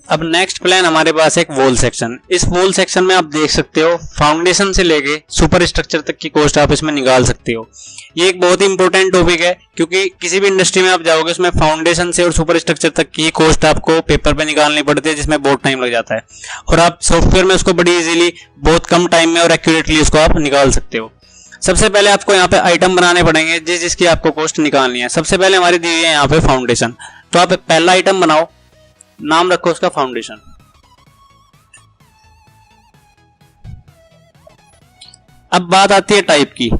अब next plan हमारे पास एक वॉल सेक्शन। इस वॉल सेक्शन में आप देख सकते हो फाउंडेशन से लेके सुपर स्ट्रक्चर तक की कॉस्ट आप इसमें निकाल सकते हो। ये एक बहुत ही इंपॉर्टेंट टॉपिक है क्योंकि किसी भी इंडस्ट्री में आप जाओगे उसमें फाउंडेशन से और सुपर स्ट्रक्चर तक की कॉस्ट आपको पेपर पे निकालनी पड़ती है, जिसमें बहुत टाइम लग जाता है और आप सॉफ्टवेयर में उसको बड़ी इजीली बहुत कम टाइम में और एक्यूरेटली उसको आप निकाल सकते हो। सबसे पहले आपको यहाँ पे आइटम बनाने पड़ेंगे जिसकी आपको कॉस्ट निकालनी है। सबसे पहले हमारी दी हुई है यहाँ पे फाउंडेशन, तो आप पहला आइटम बनाओ, नाम रखो उसका फाउंडेशन। अब बात आती है टाइप की।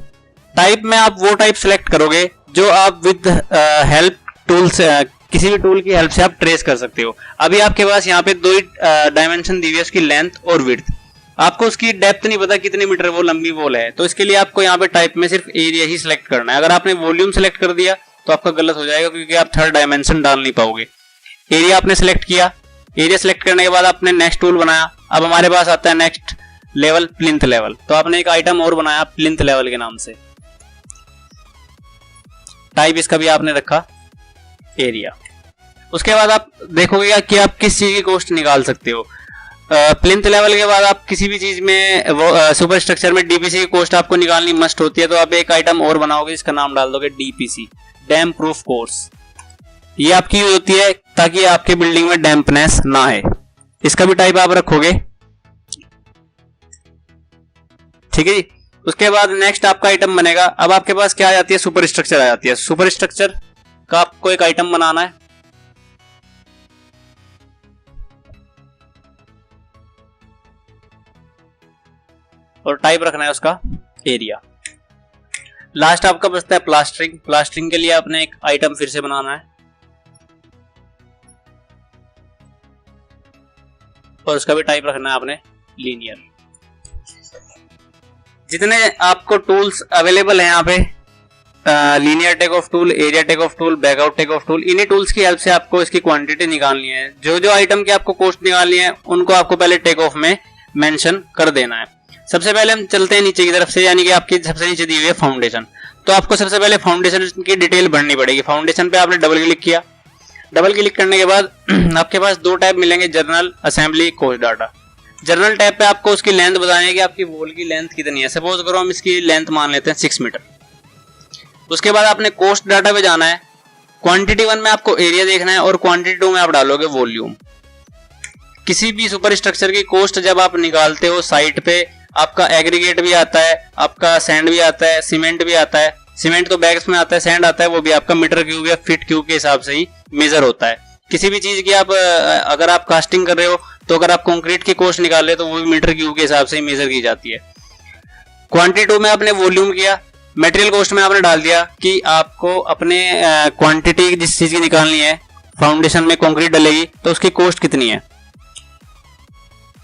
टाइप में आप वो टाइप सिलेक्ट करोगे जो आप विद हेल्प टूल्स किसी भी टूल की हेल्प से आप ट्रेस कर सकते हो। अभी आपके पास यहाँ पे दो ही डायमेंशन दी हुई है, उसकी लेंथ और विड्थ। आपको उसकी डेप्थ नहीं पता कितने मीटर वो लंबी वॉल है, तो इसके लिए आपको यहाँ पे टाइप में सिर्फ एरिया ही सिलेक्ट करना है। अगर आपने वॉल्यूम सिलेक्ट कर दिया तो आपका गलत हो जाएगा क्योंकि आप थर्ड डायमेंशन डाल नहीं पाओगे। एरिया आपने सिलेक्ट किया, एरिया सिलेक्ट करने के बाद आपने नेक्स्ट टूल बनाया। अब हमारे पास आता है नेक्स्ट लेवल, प्लिंथ लेवल। तो आपने एक आइटम और बनाया प्लिंथ लेवल के नाम से। टाइप इसका भी आपने रखा एरिया। उसके बाद आप देखोगे कि आप किस चीज की कॉस्ट निकाल सकते हो। प्लिंथ लेवल के बाद आप किसी भी चीज में सुपर स्ट्रक्चर में डीपीसी की कॉस्ट आपको निकालनी मस्ट होती है, तो आप एक आइटम और बनाओगे, इसका नाम डाल दोगे डीपीसी, डैम प्रूफ कोर्स। ये आपकी यूज होती है ताकि आपके बिल्डिंग में डैम्पनेस ना है। इसका भी टाइप आप रखोगे, ठीक है जी। उसके बाद नेक्स्ट आपका आइटम बनेगा। अब आपके पास क्या आ जाती है, सुपर स्ट्रक्चर आ जाती है। सुपर स्ट्रक्चर का आपको एक आइटम बनाना है, और टाइप रखना है उसका एरिया। लास्ट आपका बचता है प्लास्टरिंग। प्लास्टरिंग के लिए आपने एक आइटम फिर से बनाना है और उसका भी टाइप रखना है आपने लीनियर। जितने आपको टूल्स अवेलेबल हैं यहाँ पे, linear take off tool, area take off tool, backout take off tool, इन्हीं टूल्स की हेल्प से आपको इसकी क्वांटिटी निकालनी है। जो जो आइटम की आपको कॉस्ट निकालनी है उनको आपको पहले टेक ऑफ में मेंशन कर देना है। सबसे पहले हम चलते हैं नीचे की तरफ से, यानी कि आपकी सबसे नीचे दी हुई है फाउंडेशन। तो आपको सबसे पहले फाउंडेशन की डिटेल भरनी पड़ेगी। फाउंडेशन पे आपने डबल क्लिक किया। डबल क्लिक करने के बाद आपके पास दो टैब मिलेंगे, journal, assembly, cost data. Journal tab पे आपको उसकी लेंथ बतानी है कि आपकी वॉल की लेंथ कितनी है। सपोज करो हम इसकी लेंथ मान लेते हैं 6 मीटर। उसके बाद आपने कॉस्ट डाटा पे जाना है। क्वांटिटी 1 में आपको एरिया देखना है और क्वांटिटी 2 में आप डालोगे वॉल्यूम। किसी भी सुपर स्ट्रक्चर की कॉस्ट जब आप निकालते हो साइट पे, आपका एग्रीगेट भी आता है, आपका सैंड भी आता है, सीमेंट भी आता है। सीमेंट तो बैग्स में आता है, सैंड आता है, वो भी आपका मीटर क्यूब या फीट क्यूब के हिसाब से ही मेजर होता है। किसी भी चीज की आप अगर आप कास्टिंग कर रहे हो तो अगर आप कंक्रीट की कॉस्ट निकाल रहे हो तो वो भी मीटर क्यूब के हिसाब से ही मेजर की जाती है। क्वांटिटी 2 में आपने वॉल्यूम किया। मटेरियल कॉस्ट में आपने डाल दिया कि आपको अपने क्वांटिटी जिस चीज की निकालनी है, फाउंडेशन में कंक्रीट डलेगी तो उसकी कॉस्ट कितनी है।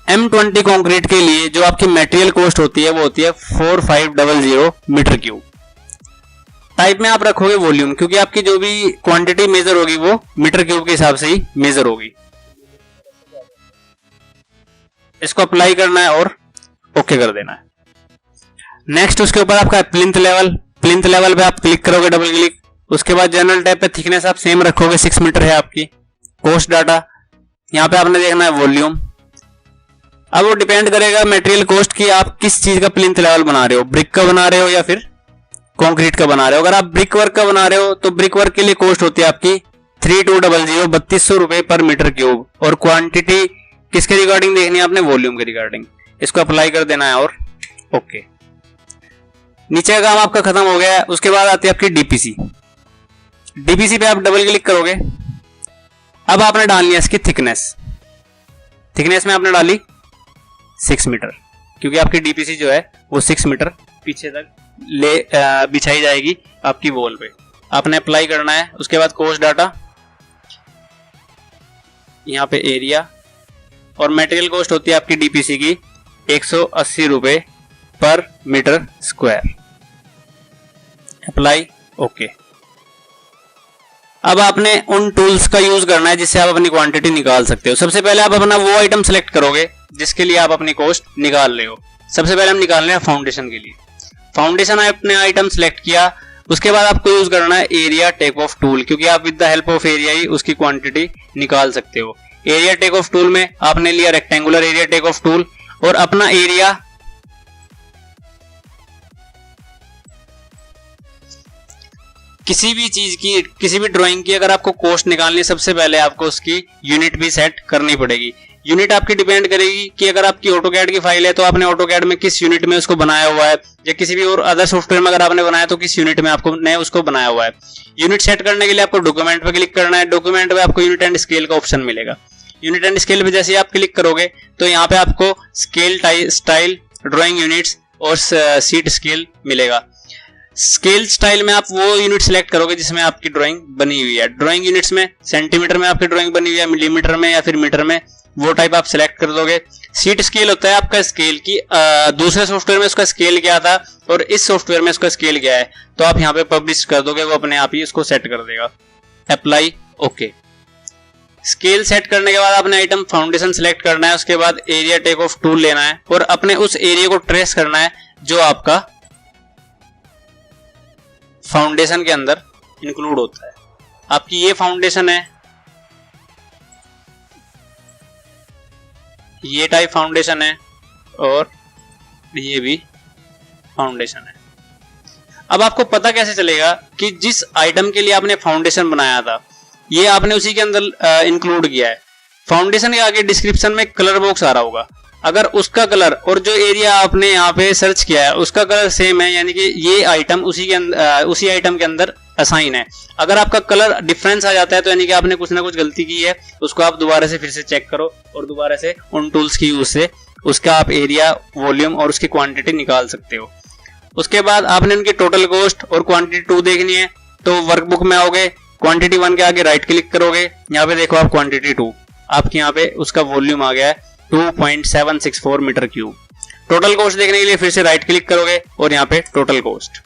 M20 कंक्रीट के लिए जो आपकी मटेरियल कॉस्ट होती है वो होती है 4500 मीटर क्यूब। टाइप में आप रखोगे वॉल्यूम, क्योंकि आपकी जो भी क्वांटिटी मेजर होगी वो मीटर क्यूब के हिसाब से ही मेजर होगी। इसको अप्लाई करना है और ओके कर देना है। नेक्स्ट उसके ऊपर आपका प्लिंथ लेवल। प्लिंथ लेवल पे आप क्लिक करोगे, डबल क्लिक। उसके बाद जनरल टैब पे थिकनेस आप सेम रखोगे, 6 मीटर है आपकी। कॉस्ट डाटा, यहाँ पे आपने देखना है वॉल्यूम। अब वो डिपेंड करेगा मटेरियल कॉस्ट की आप किस चीज का प्लिंथ लेवल बना रहे हो, ब्रिक का बना रहे हो या फिर कंक्रीट का बना रहे हो। अगर आप ब्रिक वर्क का बना रहे हो तो ब्रिक वर्क के लिए कॉस्ट होती है आपकी 3200 3200 रुपए पर मीटर क्यूब। और क्वांटिटी किसके रिगार्डिंग देखनी है आपने, वॉल्यूम के रिगार्डिंग। इसको अप्लाई कर देना है और ओके। नीचे का काम आपका खत्म हो गया है। उसके बाद आती है आपकी डीपीसी। डीपीसी पे आप डबल क्लिक करोगे। अब आपने डालनी है इसकी थिकनेस। थिकनेस में आपने डाली 6 मीटर, क्योंकि आपकी डीपीसी जो है वो 6 मीटर पीछे तक बिछाई जाएगी आपकी वॉल पे। आपने अप्लाई करना है। उसके बाद कॉस्ट डाटा, यहाँ पे एरिया, और मटेरियल कॉस्ट होती है आपकी डीपीसी की 180 रुपए पर मीटर स्क्वायर। Apply, okay. अब आपने उन टूल्स का यूज करना है जिससे आप अपनी क्वांटिटी निकाल सकते हो। सबसे पहले आप अपना वो आइटम सेलेक्ट करोगे जिसके लिए आप अपनी कॉस्ट निकाल रहे हो। सबसे पहले हम निकाल रहे हैं फाउंडेशन के लिए। फाउंडेशन आपने आइटम सेलेक्ट किया। उसके बाद आपको यूज करना है एरिया टेक ऑफ टूल, क्योंकि आप with the help of area ही उसकी क्वांटिटी निकाल सकते हो। एरिया टेक ऑफ टूल में आपने लिया rectangular area take off tool और अपना एरिया किसी भी चीज की, किसी भी ड्राइंग की अगर आपको कॉस्ट निकालनी है, सबसे पहले आपको उसकी यूनिट भी सेट करनी पड़ेगी। यूनिट आपकी डिपेंड करेगी कि अगर आपकी ऑटोकैड की फाइल है तो आपने ऑटोकैड में किस यूनिट में उसको बनाया हुआ है, या किसी भी और अदर सॉफ्टवेयर में अगर आपने बनाया तो किस यूनिट में आपको ने उसको बनाया हुआ है। यूनिट सेट करने के लिए आपको डॉक्यूमेंट पे क्लिक करना है। डॉक्यूमेंट पे आपको यूनिट एंड स्केल का ऑप्शन मिलेगा। यूनिट एंड स्केल पे जैसे आप क्लिक करोगे तो यहाँ पे आपको स्केल स्टाइल, ड्रॉइंग यूनिट्स और सीट स्केल मिलेगा। स्केल स्टाइल में आप वो यूनिट सिलेक्ट करोगे जिसमें आपकी ड्राइंग बनी हुई है। ड्राइंग यूनिट्स में सेंटीमीटर में आपकी ड्राइंग बनी हुई है, मिलीमीटर में या फिर मीटर में, वो टाइप आप सिलेक्ट कर दोगे। सीट स्केल होता है आपका स्केल की दूसरे सॉफ्टवेयर में उसका स्केल क्या था और इस सॉफ्टवेयर में उसका स्केल क्या है, तो आप यहाँ पे पब्लिश कर दोगे, वो अपने आप ही उसको सेट कर देगा। Apply, okay. स्केल सेट करने के बाद आपने आइटम फाउंडेशन सिलेक्ट करना है। उसके बाद एरिया टेक ऑफ टूल लेना है और अपने उस एरिया को ट्रेस करना है जो आपका फाउंडेशन के अंदर इंक्लूड होता है। आपकी ये फाउंडेशन है, ये टाइप फाउंडेशन है और ये भी फाउंडेशन है। अब आपको पता कैसे चलेगा कि जिस आइटम के लिए आपने फाउंडेशन बनाया था ये आपने उसी के अंदर इंक्लूड किया है। फाउंडेशन के आगे डिस्क्रिप्शन में कलर बॉक्स आ रहा होगा, अगर उसका कलर और जो एरिया आपने यहाँ पे सर्च किया है उसका कलर सेम है, यानी कि ये आइटम उसी आइटम के अंदर असाइन है। अगर आपका कलर डिफरेंस आ जाता है तो यानी कि आपने कुछ ना कुछ गलती की है, उसको आप दोबारा से फिर से चेक करो और दोबारा से उन टूल्स की यूज से उसका आप एरिया, वॉल्यूम और उसकी क्वांटिटी निकाल सकते हो। उसके बाद आपने उनकी टोटल कॉस्ट और क्वांटिटी 2 देखनी है तो वर्कबुक में आओगे, क्वांटिटी 1 के आगे राइट क्लिक करोगे, यहाँ पे देखो आप क्वांटिटी 2, आपके यहाँ पे उसका वॉल्यूम आ गया है 2.764 मीटर क्यूब। टोटल कॉस्ट देखने के लिए फिर से राइट क्लिक करोगे और यहाँ पे टोटल कॉस्ट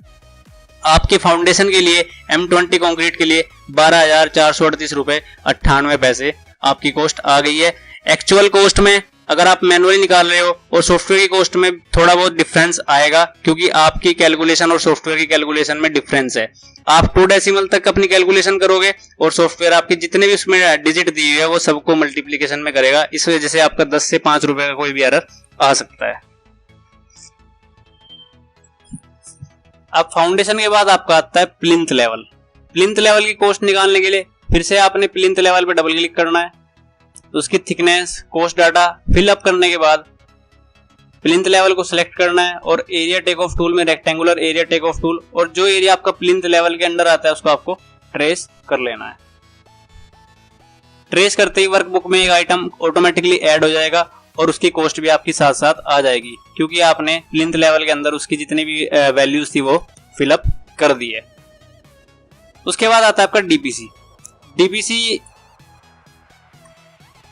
आपके फाउंडेशन के लिए M20 कंक्रीट के लिए 12,438 रुपए 98 पैसे आपकी कॉस्ट आ गई है। एक्चुअल कॉस्ट में अगर आप मैनुअली निकाल रहे हो और सॉफ्टवेयर की कॉस्ट में थोड़ा बहुत डिफरेंस आएगा, क्योंकि आपकी कैलकुलेशन और सॉफ्टवेयर की कैलकुलेशन में डिफरेंस है। आप 2 डेसिमल तक अपनी कैलकुलेशन करोगे और सॉफ्टवेयर आपकी जितने भी उसमें डिजिट दी हुई है वो सबको मल्टीप्लीकेशन में करेगा। इस वजह से आपका 10 से 5 रुपए का कोई भी एरर आ सकता है। अब फाउंडेशन के बाद आपका आता है प्लिंथ लेवल। प्लिंथ लेवल की कॉस्ट निकालने के लिए फिर से आपने प्लिंथ लेवल पे डबल क्लिक करना है। उसकी thickness, cost data fill up करने के बाद प्लिंथ लेवल को सिलेक्ट करना है और एरिया टेक ऑफ टूल में rectangular area take off tool और जो एरिया आपका प्लिंथ लेवल के अंडर आता है उसको आपको ट्रेस कर लेना है। ट्रेस करते ही वर्कबुक में एक आइटम ऑटोमेटिकली ऐड हो जाएगा और उसकी कॉस्ट भी आपकी साथ साथ आ जाएगी, क्योंकि आपने प्लिंथ लेवल के अंदर उसकी जितनी भी वैल्यूज थी वो फिलअप कर दी है। उसके बाद आता है आपका डीपीसी। डीपीसी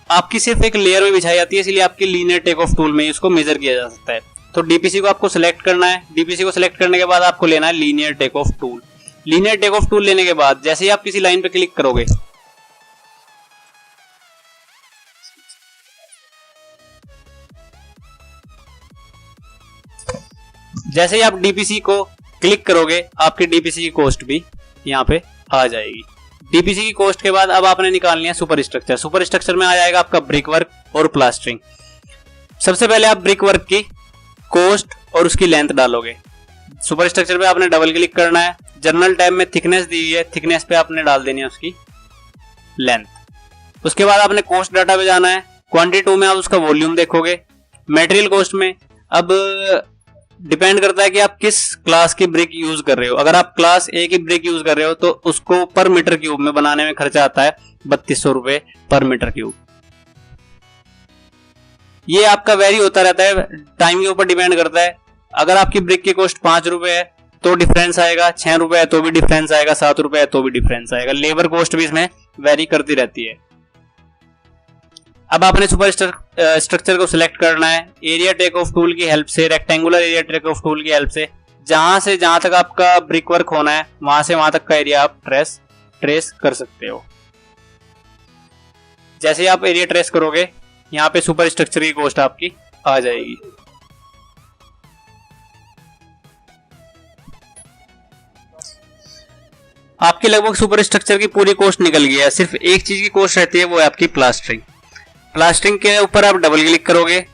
आपकी सिर्फ एक लेयर में बिछाई जाती है, इसलिए आपकी लीनियर टेक ऑफ टूल में इसको मेजर किया जा सकता है। तो डीपीसी को आपको सिलेक्ट करना है। डीपीसी को सिलेक्ट करने के बाद आपको लेना है linear take off tool. Linear take off tool लेने के बाद जैसे ही आप किसी लाइन पे क्लिक करोगे जैसे ही आप डीपीसी को क्लिक करोगे आपकी डीपीसी की कॉस्ट भी यहाँ पे आ जाएगी। डीपीसी की कॉस्ट के बाद अब आपने निकालनी है सुपर स्ट्रक्चर। सुपर स्ट्रक्चर में आ जाएगा आपका ब्रिक वर्क और प्लास्टरिंग। सबसे पहले आप ब्रिक वर्क की कॉस्ट और उसकी लेंथ डालोगे। सुपर स्ट्रक्चर पे आपने डबल क्लिक करना है। जनरल टैब में थिकनेस दी हुई है, थिकनेस पे आपने डाल देनी है उसकी लेंथ। उसके बाद आपने कॉस्ट डाटा पे जाना है। क्वांटिटी 2 में आप उसका वॉल्यूम देखोगे। मटेरियल कॉस्ट में अब डिपेंड करता है कि आप किस क्लास की ब्रिक यूज कर रहे हो। अगर आप क्लास ए की ब्रिक यूज कर रहे हो तो उसको पर मीटर क्यूब में बनाने में खर्चा आता है 3200 रुपए पर मीटर क्यूब। ये आपका वेरी होता रहता है, टाइम के ऊपर डिपेंड करता है। अगर आपकी ब्रिक की कॉस्ट 5 रुपए है तो डिफरेंस आएगा, 6 रुपए है तो भी डिफरेंस आएगा, 7 रुपए है तो भी डिफरेंस आएगा। लेबर कॉस्ट भी इसमें वेरी करती रहती है। अब आपने सुपर स्ट्रक्चर को सिलेक्ट करना है। एरिया टेक ऑफ टूल की हेल्प से, rectangular area take off tool की हेल्प से जहां तक आपका ब्रिक वर्क होना है वहां से वहां तक का एरिया आप ट्रेस कर सकते हो। जैसे ही आप एरिया ट्रेस करोगे यहाँ पे सुपर स्ट्रक्चर की कॉस्ट आपकी आ जाएगी। आपकी लगभग सुपर स्ट्रक्चर की पूरी कॉस्ट निकल गई है। सिर्फ एक चीज की कॉस्ट रहती है, वो है आपकी प्लास्टरिंग। प्लास्टरिंग के ऊपर आप डबल क्लिक करोगे,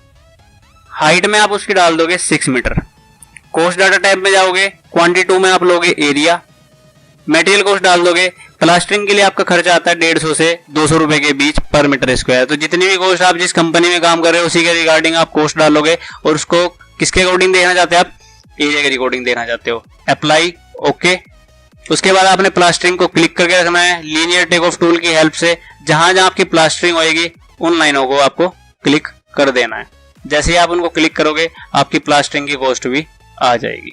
हाइट में आप उसकी डाल दोगे 6 मीटर। कॉस्ट डाटा टाइप में जाओगे, क्वांटिटी 2 में आप लोगे एरिया, मटेरियल कॉस्ट डाल दोगे। प्लास्टरिंग के लिए आपका खर्चा आता है 150 से 200 रुपए के बीच पर मीटर स्क्वायर। तो जितनी भी कॉस्ट आप जिस कंपनी में काम कर रहे हो उसी के रिगार्डिंग आप कॉस्ट डालोगे, और उसको किसके अकॉर्डिंग देखना चाहते हैं आप, एरिया के रिकॉर्डिंग देखना चाहते हो। Apply, okay. उसके बाद आपने प्लास्टरिंग को क्लिक करके रखना है लीनियर टेक ऑफ टूल की हेल्प से। जहां जहां आपकी प्लास्टरिंग होएगी उन लाइनों को आपको क्लिक कर देना है। जैसे ही आप उनको क्लिक करोगे आपकी प्लास्टरिंग की कॉस्ट भी आ जाएगी।